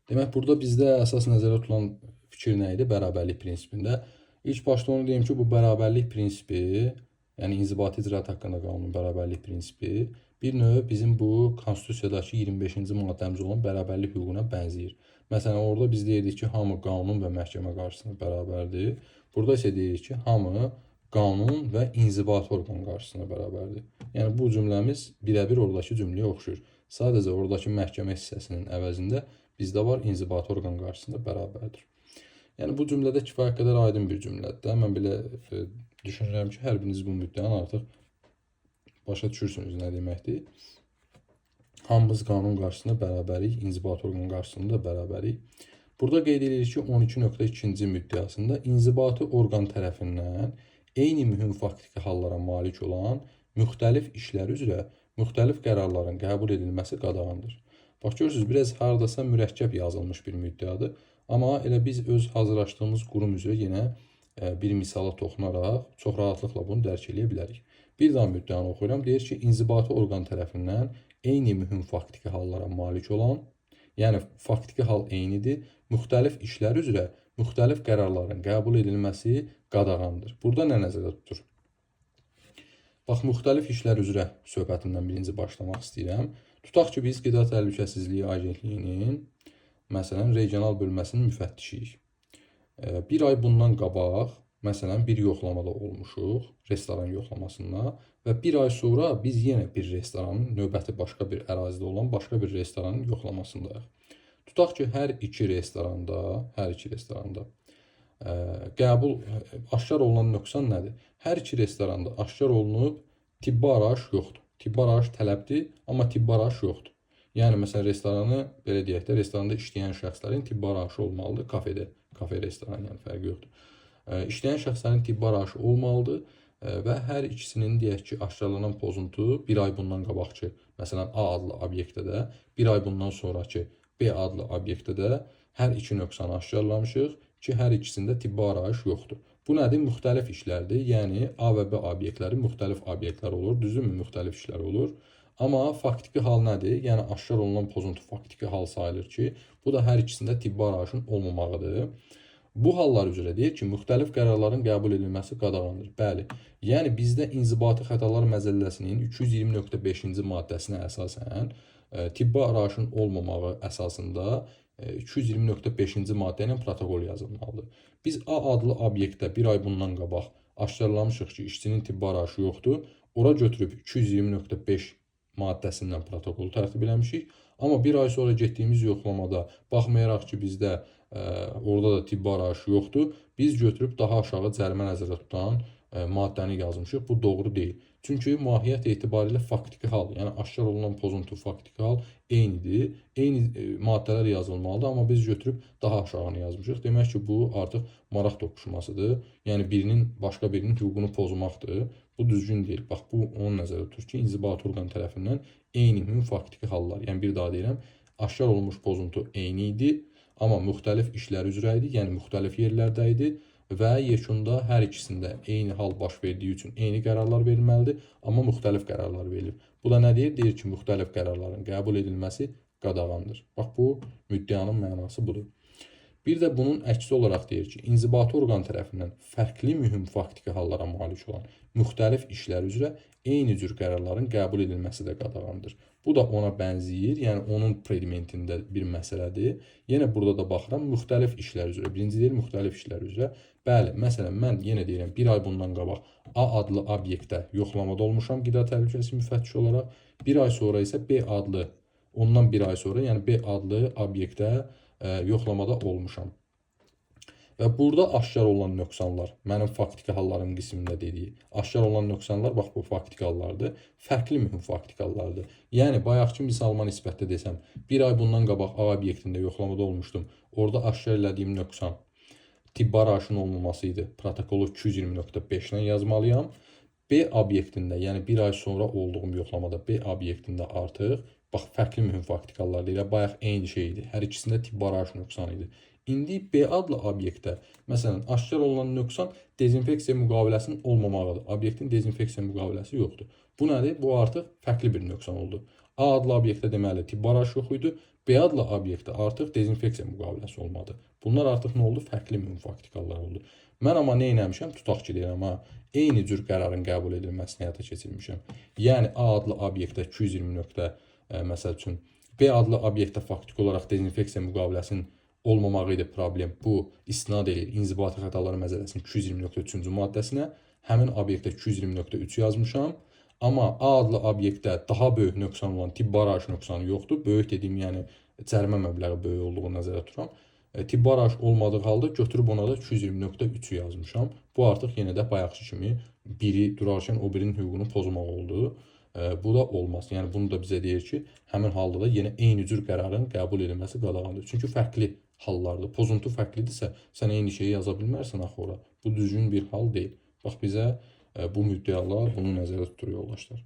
Demək, burada bizdə əsas nəzərdə tutulan fikir nə idi? Bərabərlik prinsipində. İlk başda onu deyim ki, bu bərabərlik prinsipi, yəni inzibati icraat haqqında qanunun bərabərlik prinsipi bir növ bizim bu Konstitusiyadakı 25-ci maddəmiz olan bərabərlik hüququna bənzəyir. Məsələn, orada biz deyirdik ki, hamı qanun və məhkəmə qarşısında bərabərdir. Burada isə deyirik ki, hamı qanun və inzibati orqan qarşısında bərabərdir. Yəni, bu cümləmiz birəbir oradakı cümləyə oxşur. Sadəcə oradakı məhkəmə hissəsinin əvəzində bizdə var inzibati orqan qarşısında bərabərdir. Yəni, bu cümlədə kifayət qədər aydın bir cümlədir. Mən belə düşünürəm ki, hər biriniz bu müddəni artıq başa düşürsünüz nə deməkdir. Hamımız qanun qarşısında bərabərik, inzibati orqan qarşısında da bərabərik. Burada qeyd edirik ki, 12.2-ci müddəasında inzibati orqan tərəfindən eyni mühüm faktiki hallara malik olan müxtəlif işlər üzrə müxtəlif qərarların qəbul edilməsi qadağandır. Bax, görürsünüz, biraz haradasa mürəkkəb yazılmış bir müddəadır. Amma elə biz öz hazırlaşdığımız qurum üzrə yenə bir misala toxunaraq çox rahatlıqla bunu dərk edə bilərik. Bir daha müddəanı oxuyuram. Deyir ki, inzibati orqan tərəfindən eyni mühüm faktiki hallara malik olan, yəni faktiki hal eynidir, müxtəlif işlər üzrə müxtəlif qərarların qəbul edilməsi qadağandır. Burada nə nəzərdə tutur? Bax, müxtəlif işlər üzrə söhbətimdən birinci başlamaq istəyirəm. Tutaq ki, biz Qida Təhlükəsizliyi Agentliyinin, məsələn, regional bölməsinin müfəttişiyik. Bir ay bundan qabaq, məsələn, bir yoxlamada olmuşuq, restoran yoxlamasında və bir ay sonra biz yenə bir restoranın, növbəti başqa bir ərazidə olan başqa bir restoranın yoxlamasındayıq. Tutaq ki, hər iki restoranda aşkar olunan nöqsan nədir? Hər iki restoranda aşkar olunub tibbi araç yoxdur. Tibbi araç tələbdir, amma tibbi araç yoxdur. Yəni, məsələn, restoranı, belə deyək də, restoranda işləyən şəxslərin tibbi aracı olmalıdır, kafe restoran, yəni fərqi yoxdur. İşləyən şəxslərin tibbi aracı olmalıdır və hər ikisinin, deyək ki, aşkarlanan pozuntu bir ay bundan qabaqki, məsələn, A adlı obyektdə də, bir ay bundan sonraki B adlı obyektdə də hər iki nöqsanı aşkarlamışıq ki, hər ikisində tibbi arayış yoxdur. Bu nədir? Müxtəlif işlərdir. Yəni, A və B obyektləri müxtəlif obyektlər olur, düzdürmü? Müxtəlif işlər olur. Amma faktiki hal nədir? Yəni, aşkar olunan pozuntu faktiki hal sayılır ki, bu da hər ikisində tibbi arayışın olmamağıdır. Bu hallar üzrə deyir ki, müxtəlif qərarların qəbul edilməsi qadağandır. Bəli, yəni bizdə İnzibati Xətalar Məcəlləsinin 220.5-ci maddəsinə əsasən tibbi arayışın olmamağı əsasında 220.5-ci maddə ilə protokol yazılmalıdır. Biz A adlı obyektdə bir ay bundan qabaq aşkarlamışıq ki, işçinin tibbi arayışı yoxdur. Ora götürüb 220.5 maddəsindən protokolu tərtib eləmişik. Amma bir ay sonra getdiyimiz yoxlamada baxmayaraq ki, bizdə orada da tibbi arayışı yoxdur, biz götürüb daha aşağı cərimə nəzərdə tutan maddəni yazmışıq. Bu doğru deyil. Çünki mahiyyət etibarilə faktiki hal, yəni aşkar olunan pozuntu faktiki hal eynidir. Eyni maddələr yazılmalıdır, amma biz götürüb daha aşağını yazmışıq. Demək ki, bu artıq maraq toqquşmasıdır. Yəni birinin başqa birinin hüququnu pozmaqdır. Bu düzgün deyil. Bax, bu onun nəzərdə tutur ki, inzibati orqan tərəfindən eyni mühüm faktiki hallar. Yəni bir daha deyirəm, aşkar olunmuş pozuntu eyni idi, amma müxtəlif işlər üzrə idi, yəni müxtəlif yerlərdə idi və yekunda hər ikisində eyni hal baş verdiyi üçün eyni qərarlar verilməlidir, amma müxtəlif qərarlar verilir. Bu da nə deyir? Deyir ki, müxtəlif qərarların qəbul edilməsi qadağandır. Bax, bu müddəanın mənası budur. Bir də bunun əksi olaraq deyir ki, inzibati orqan tərəfindən fərqli mühüm faktiki hallara malik olan müxtəlif işlər üzrə eyni cür qərarların qəbul edilməsi də qadağandır. Bu da ona bənzəyir, yəni onun predimentində bir məsələdir. Yenə burada da baxıram, müxtəlif işlər üzrə. Birinci deyir, müxtəlif işlər üzrə. Bəli, məsələn, mən yenə deyirəm, bir ay bundan qabaq A adlı obyektdə yoxlamada olmuşam qida təhlükəsizliyi müfəttişi olaraq. Bir ay sonra isə B adlı, ondan bir ay sonra, yəni B adlı obyektdə yoxlamada olmuşam. Və burada aşkar olan nöqsanlar, mənim faktiki hallarım qismində dediyi, aşkar olan nöqsanlar, bax bu faktiki hallardır, fərqli mühüm faktiki hallardır. Yəni, bayaqki misalıma nisbətdə desəm, bir ay bundan qabaq A obyektində yoxlamada olmuşdum, orada aşkar elədiyim nöqsan tibbi arayışın olmaması idi, protokolu 220.5 ilə yazmalıyam. B obyektində, yəni bir ay sonra olduğum yoxlamada B obyektində artıq, bax, fərqli mühüm faktiki hallar deyil, bayaq eyni şey idi, hər ikisində tibbi arayış nöqsanı idi. İndi B adlı obyektdə, məsələn, aşkar olunan nöqsan dezinfeksiya müqaviləsinin olmamağıdır. Obyektin dezinfeksiya müqaviləsi yoxdur. Bu nədir? Bu artıq fərqli bir nöqsan oldu. A adlı obyektdə deməli tibbi arayış yox idi. B adlı obyektdə artıq dezinfeksiya müqaviləsi olmadı. Bunlar artıq nə oldu? Fərqli müvafiqliklər oldu. Mən amma nə etmişəm? Tutaq ki, deyirəm ha, eyni cür qərarın qəbul edilməsini həyata keçirmişəm. Yəni A adlı obyektdə 220 nöqtə, məsəl üçün B adlı obyektdə faktiki olaraq dezinfeksiya müqaviləsinin olmamağı idi problem. Bu istinad edir inzibati xətalar məcəlləsinin 220.3-cü maddəsinə. Həmin obyektdə 220.3 yazmışam. Amma A adlı obyektdə daha böyük nöqsan olan tibbi arayış nöqsanı yoxdur. Böyük dediyim, yəni cərimə məbləği böyük olduğunu nəzərdə tuturam. Tibbi arayış olmadığı halda götürüb ona da 220.3-ü yazmışam. Bu artıq yenə də bayaqki kimi biri durarkən o birinin hüququnu pozmaq oldu. Bu da olmaz. Yəni bunu da bizə deyir ki, həmin halda da yenə eyni cür qərarın qəbul edilməsi qadağandır. Çünki fərqli hallarda, pozuntu fərqlidirsə, sən eyni şeyi yaza bilmərsən axı ora. Bu düzgün bir hal deyil. Bax bizə bu müddəalar bunu nəzərdə tutur yoldaşlar.